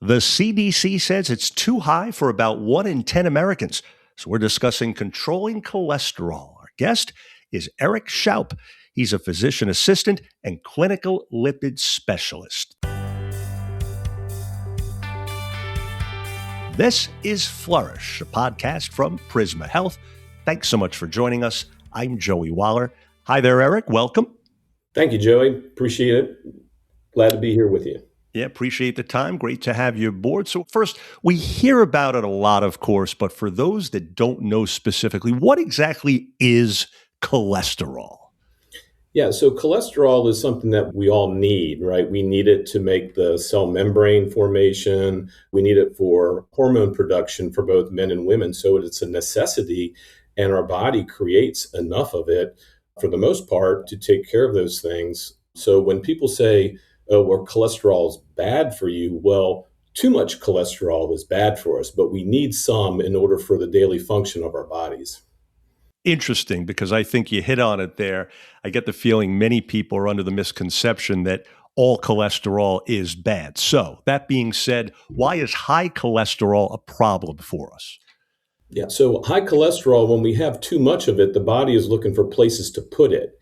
The CDC says it's too high for about 1 in 10 Americans. So we're discussing controlling cholesterol. Our guest is Eric Shoup. He's a physician assistant and clinical lipid specialist. This is Flourish, a podcast from Prisma Health. Thanks so much for joining us. I'm Joey Waller. Hi there, Eric. Welcome. Thank you, Joey. Appreciate it. Glad to be here with you. Yeah, appreciate the time. Great to have you aboard. So first, we hear about it a lot, of course, but for those that don't know specifically, what exactly is cholesterol? Yeah, so cholesterol is something that we all need, right? We need it to make the cell membrane formation. We need it for hormone production for both men and women. So it's a necessity, and our body creates enough of it for the most part to take care of those things. So when people say, oh, well, cholesterol is bad for you, well, too much cholesterol is bad for us, but we need some in order for the daily function of our bodies. Interesting, because I think you hit on it there. I get the feeling many people are under the misconception that all cholesterol is bad. So that being said, why is high cholesterol a problem for us? Yeah, so high cholesterol, when we have too much of it, the body is looking for places to put it.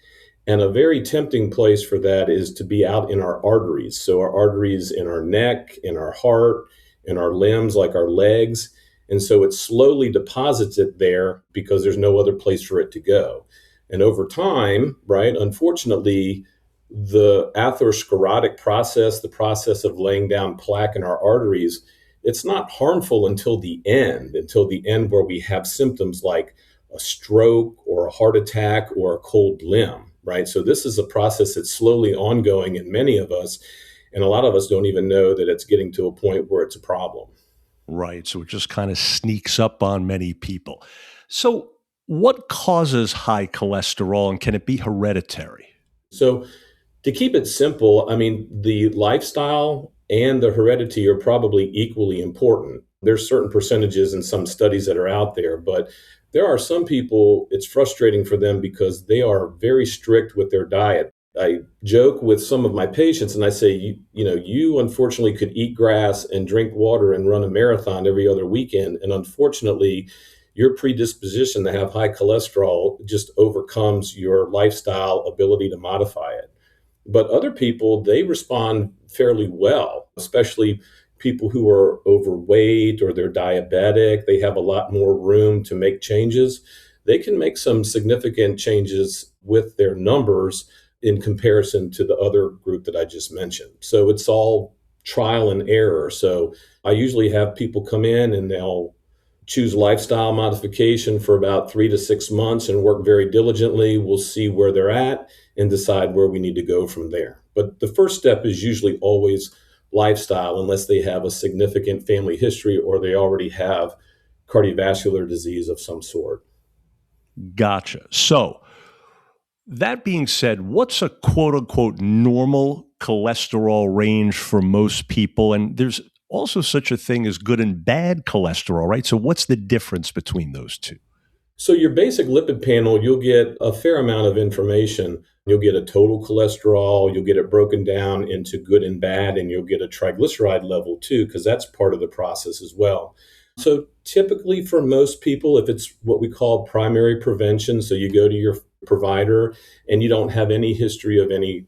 And a very tempting place for that is to be out in our arteries. So our arteries in our neck, in our heart, in our limbs, like our legs. And so it slowly deposits it there because there's no other place for it to go. And over time, right, unfortunately, the atherosclerotic process, the process of laying down plaque in our arteries, it's not harmful until the end where we have symptoms like a stroke or a heart attack or a cold limb. Right. So this is a process that's slowly ongoing in many of us. And a lot of us don't even know that it's getting to a point where it's a problem. Right. So it just kind of sneaks up on many people. So what causes high cholesterol, and can it be hereditary? So to keep it simple, I mean, the lifestyle and the heredity are probably equally important. There's certain percentages in some studies that are out there, but there are some people, it's frustrating for them because they are very strict with their diet. I joke with some of my patients and I say, you unfortunately could eat grass and drink water and run a marathon every other weekend. And unfortunately, your predisposition to have high cholesterol just overcomes your lifestyle ability to modify it. But other people, they respond fairly well, especially people who are overweight or they're diabetic. They have a lot more room to make changes. They can make some significant changes with their numbers in comparison to the other group that I just mentioned. So it's all trial and error. So I usually have people come in and they'll choose lifestyle modification for about 3 to 6 months and work very diligently. We'll see where they're at and decide where we need to go from there. But the first step is usually always lifestyle, unless they have a significant family history or they already have cardiovascular disease of some sort. Gotcha. So that being said, what's a quote unquote normal cholesterol range for most people? And there's also such a thing as good and bad cholesterol, right? So what's the difference between those two? So your basic lipid panel, you'll get a fair amount of information. You'll get a total cholesterol, you'll get it broken down into good and bad, and you'll get a triglyceride level too, because that's part of the process as well. So typically for most people, if it's what we call primary prevention, so you go to your provider and you don't have any history of any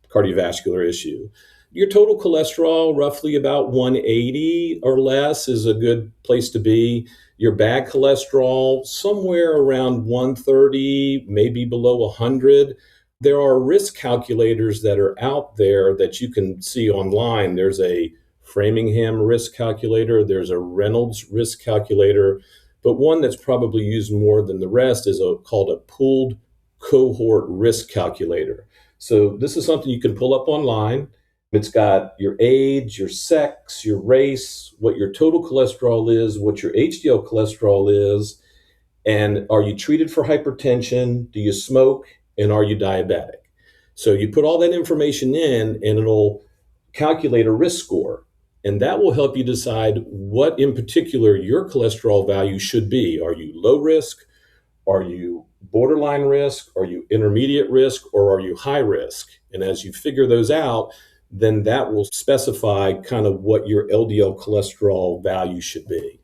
cardiovascular issue, your total cholesterol, roughly about 180 or less, is a good place to be. Your bad cholesterol, somewhere around 130, maybe below 100. There are risk calculators that are out there that you can see online. There's a Framingham risk calculator, there's a Reynolds risk calculator, but one that's probably used more than the rest is called a pooled cohort risk calculator. So this is something you can pull up online. It's got your age, your sex, your race, what your total cholesterol is, what your HDL cholesterol is, and are you treated for hypertension? Do you smoke? And are you diabetic? So you put all that information in and it'll calculate a risk score. And that will help you decide what in particular your cholesterol value should be. Are you low risk? Are you borderline risk? Are you intermediate risk? Or are you high risk? And as you figure those out, then that will specify kind of what your LDL cholesterol value should be.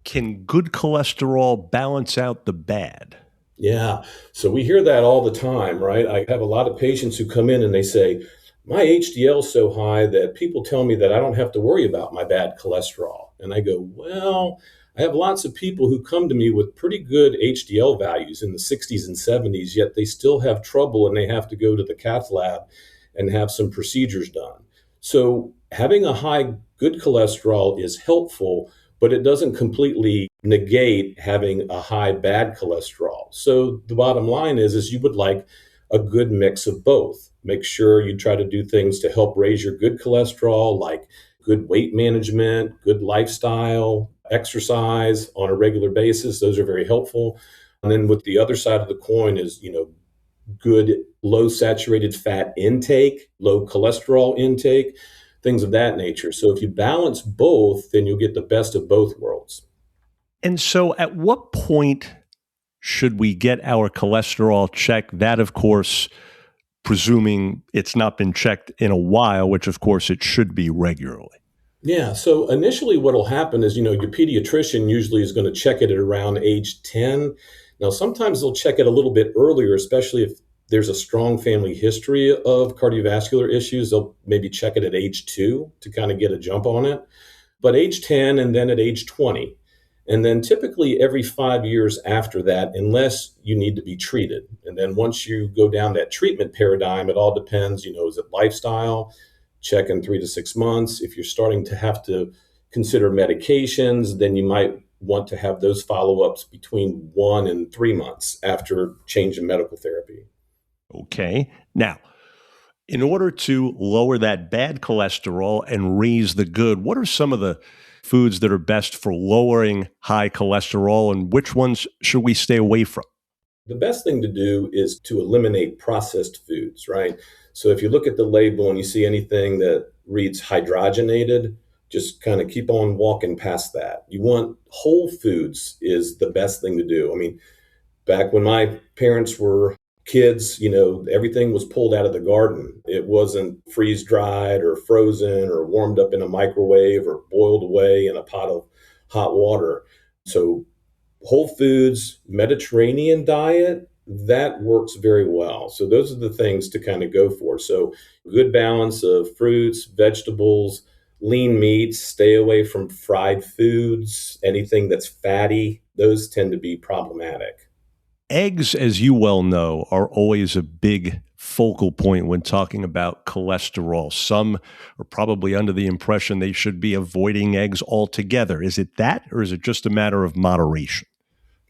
Can good cholesterol balance out the bad? Yeah. So we hear that all the time, right? I have a lot of patients who come in and they say, my HDL is so high that people tell me that I don't have to worry about my bad cholesterol. And I go, well, I have lots of people who come to me with pretty good HDL values in the 60s and 70s, yet they still have trouble and they have to go to the cath lab and have some procedures done. So having a high good cholesterol is helpful, but it doesn't completely negate having a high bad cholesterol. So the bottom line is you would like a good mix of both. Make sure you try to do things to help raise your good cholesterol, like good weight management, good lifestyle, exercise on a regular basis. Those are very helpful. And then with the other side of the coin is, good low saturated fat intake, low cholesterol intake, things of that nature. So if you balance both, then you'll get the best of both worlds. And so, at what point should we get our cholesterol checked? That, of course, presuming it's not been checked in a while, which, of course, it should be regularly. Yeah. So initially, what will happen is, your pediatrician usually is going to check it at around age 10. Now, sometimes they'll check it a little bit earlier, especially if there's a strong family history of cardiovascular issues. They'll maybe check it at age 2 to kind of get a jump on it. But age 10 and then at age 20. And then typically every 5 years after that, unless you need to be treated. And then once you go down that treatment paradigm, it all depends, is it lifestyle? Check in 3 to 6 months. If you're starting to have to consider medications, then you might want to have those follow-ups between 1 and 3 months after change in medical therapy. Okay. Now, in order to lower that bad cholesterol and raise the good, what are some of the foods that are best for lowering high cholesterol, and which ones should we stay away from? The best thing to do is to eliminate processed foods, right? So if you look at the label and you see anything that reads hydrogenated, just kind of keep on walking past that. You want whole foods is the best thing to do. I mean, back when my parents were kids, everything was pulled out of the garden. It wasn't freeze dried or frozen or warmed up in a microwave or boiled away in a pot of hot water. So whole foods, Mediterranean diet, that works very well. So those are the things to kind of go for. So good balance of fruits, vegetables, lean meats, stay away from fried foods, anything that's fatty, those tend to be problematic. Eggs, as you well know, are always a big focal point when talking about cholesterol. Some are probably under the impression they should be avoiding eggs altogether. Is it that, or is it just a matter of moderation?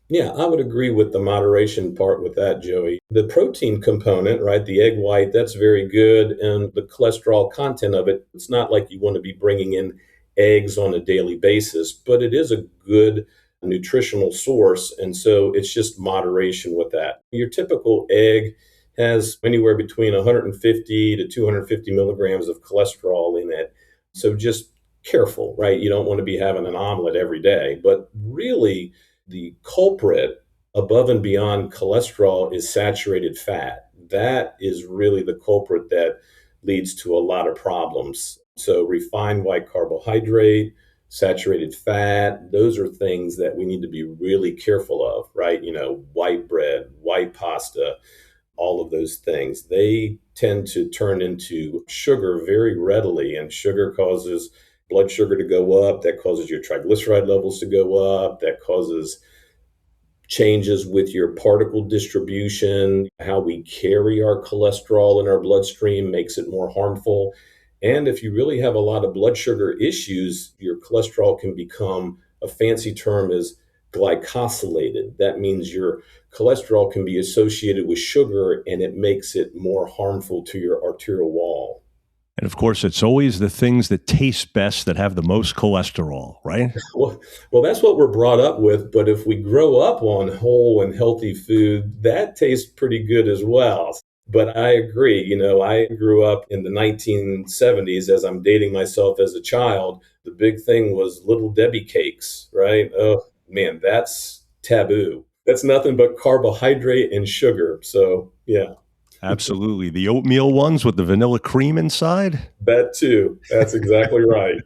Yeah, I would agree with the moderation part with that, Joey. The protein component, right, the egg white, that's very good. And the cholesterol content of it, it's not like you want to be bringing in eggs on a daily basis, but it is a good nutritional source. And so it's just moderation with that. Your typical egg has anywhere between 150 to 250 milligrams of cholesterol in it. So just careful, right? You don't want to be having an omelet every day, but really, the culprit above and beyond cholesterol is saturated fat. That is really the culprit that leads to a lot of problems. So, refined white carbohydrate, saturated fat, those are things that we need to be really careful of, right? White bread, white pasta, all of those things. They tend to turn into sugar very readily, and sugar causes blood sugar to go up. That causes your triglyceride levels to go up. That causes changes with your particle distribution. How we carry our cholesterol in our bloodstream makes it more harmful. And if you really have a lot of blood sugar issues, your cholesterol can become, a fancy term is glycosylated. That means your cholesterol can be associated with sugar and it makes it more harmful to your arterial wall. And of course, it's always the things that taste best that have the most cholesterol, right? Well, that's what we're brought up with. But if we grow up on whole and healthy food, that tastes pretty good as well. But I agree. I grew up in the 1970s as I'm dating myself as a child. The big thing was Little Debbie cakes, right? Oh, man, that's taboo. That's nothing but carbohydrate and sugar. So, yeah. Absolutely. The oatmeal ones with the vanilla cream inside. That too. That's exactly right.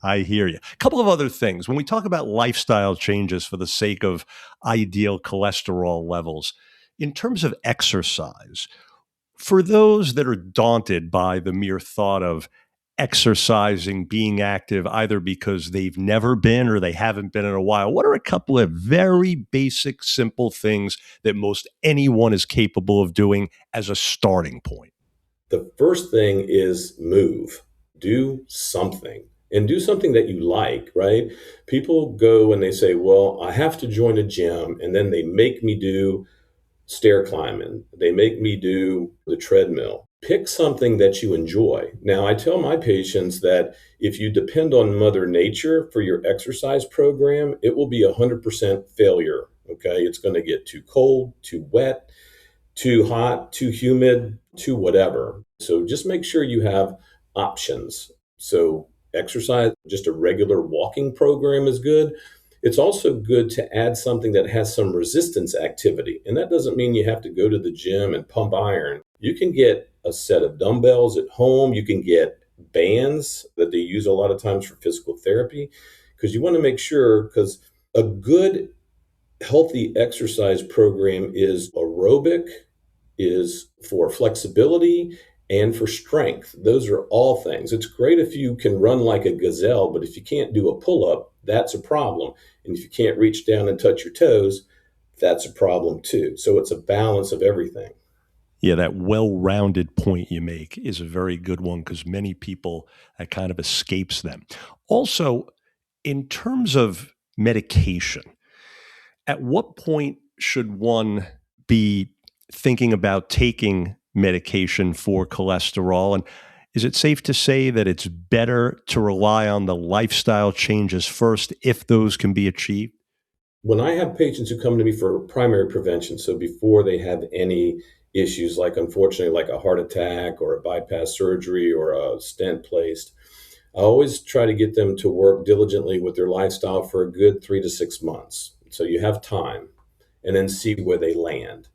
I hear you. A couple of other things. When we talk about lifestyle changes for the sake of ideal cholesterol levels, in terms of exercise, for those that are daunted by the mere thought of exercising, being active, either because they've never been or they haven't been in a while, what are a couple of very basic, simple things that most anyone is capable of doing as a starting point? The first thing is move. Do something and do something that you like, right? People go and they say, well, I have to join a gym, and then they make me do stair climbing. They make me do the treadmill. Pick something that you enjoy. Now, I tell my patients that if you depend on Mother Nature for your exercise program, it will be 100% failure. Okay. It's going to get too cold, too wet, too hot, too humid, too whatever. So just make sure you have options. So, exercise, just a regular walking program is good. It's also good to add something that has some resistance activity. And that doesn't mean you have to go to the gym and pump iron. You can get a set of dumbbells at home. You can get bands that they use a lot of times for physical therapy, because you want to make sure, because a good healthy exercise program is aerobic, is for flexibility, and for strength. Those are all things. It's great if you can run like a gazelle, but if you can't do a pull up, that's a problem. And if you can't reach down and touch your toes, that's a problem too. So it's a balance of everything. Yeah, that well rounded point you make is a very good one because many people, that kind of escapes them. Also, in terms of medication, at what point should one be thinking about taking medication for cholesterol? And is it safe to say that it's better to rely on the lifestyle changes first if those can be achieved? When I have patients who come to me for primary prevention, so before they have any issues, like unfortunately, like a heart attack or a bypass surgery or a stent placed, I always try to get them to work diligently with their lifestyle for a good 3 to 6 months. So you have time, and then see where they land.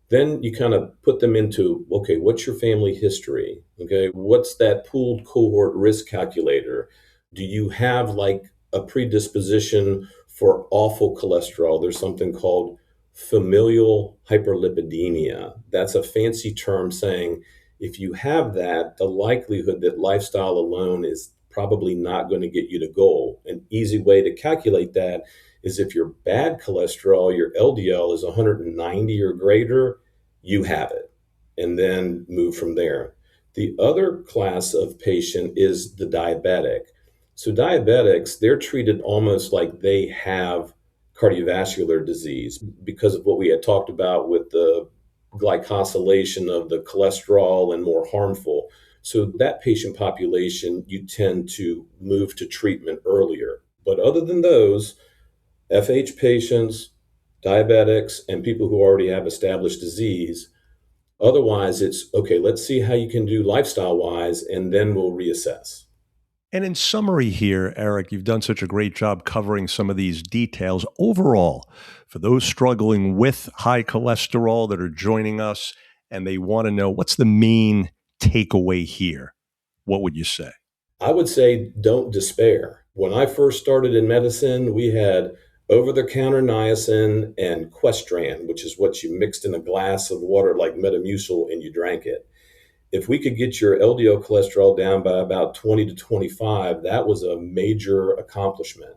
Then you kind of put them into, okay, what's your family history? Okay, what's that pooled cohort risk calculator? Do you have like a predisposition for awful cholesterol? There's something called familial hyperlipidemia. That's a fancy term saying if you have that, the likelihood that lifestyle alone is probably not going to get you to goal. An easy way to calculate that is if your bad cholesterol, your LDL is 190 or greater, you have it, and then move from there. The other class of patient is the diabetic. So diabetics, they're treated almost like they have cardiovascular disease because of what we had talked about with the glycosylation of the cholesterol and more harmful. So that patient population, you tend to move to treatment earlier. But other than those, FH patients, diabetics, and people who already have established disease. Otherwise, it's okay, let's see how you can do lifestyle wise, and then we'll reassess. And in summary here, Eric, you've done such a great job covering some of these details. Overall, for those struggling with high cholesterol that are joining us and they want to know what's the main takeaway here, what would you say? I would say don't despair. When I first started in medicine, we had over the counter niacin and Questran, which is what you mixed in a glass of water like Metamucil and you drank it. If we could get your LDL cholesterol down by about 20 to 25, that was a major accomplishment.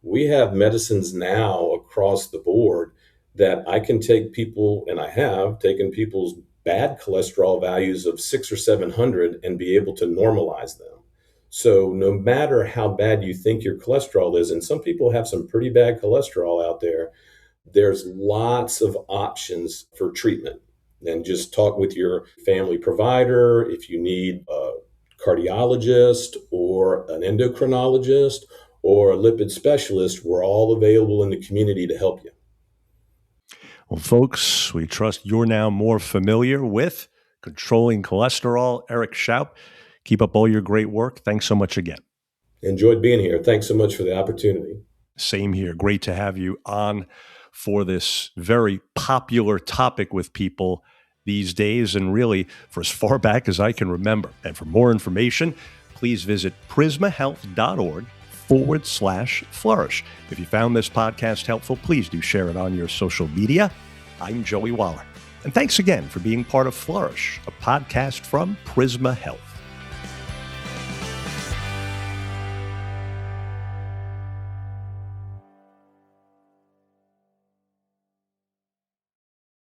We have medicines now across the board that I can take people, and I have taken people's bad cholesterol values of 6 or 700 and be able to normalize them. So no matter how bad you think your cholesterol is, and some people have some pretty bad cholesterol out there, there's lots of options for treatment. And just talk with your family provider if you need a cardiologist or an endocrinologist or a lipid specialist. We're all available in the community to help you. Well, folks, we trust you're now more familiar with controlling cholesterol. Eric Shoup, keep up all your great work. Thanks so much again. Enjoyed being here. Thanks so much for the opportunity. Same here. Great to have you on for this very popular topic with people, these days and really for as far back as I can remember. And for more information, please visit prismahealth.org/flourish. If you found this podcast helpful, please do share it on your social media. I'm Joey Waller. And thanks again for being part of Flourish, a podcast from Prisma Health.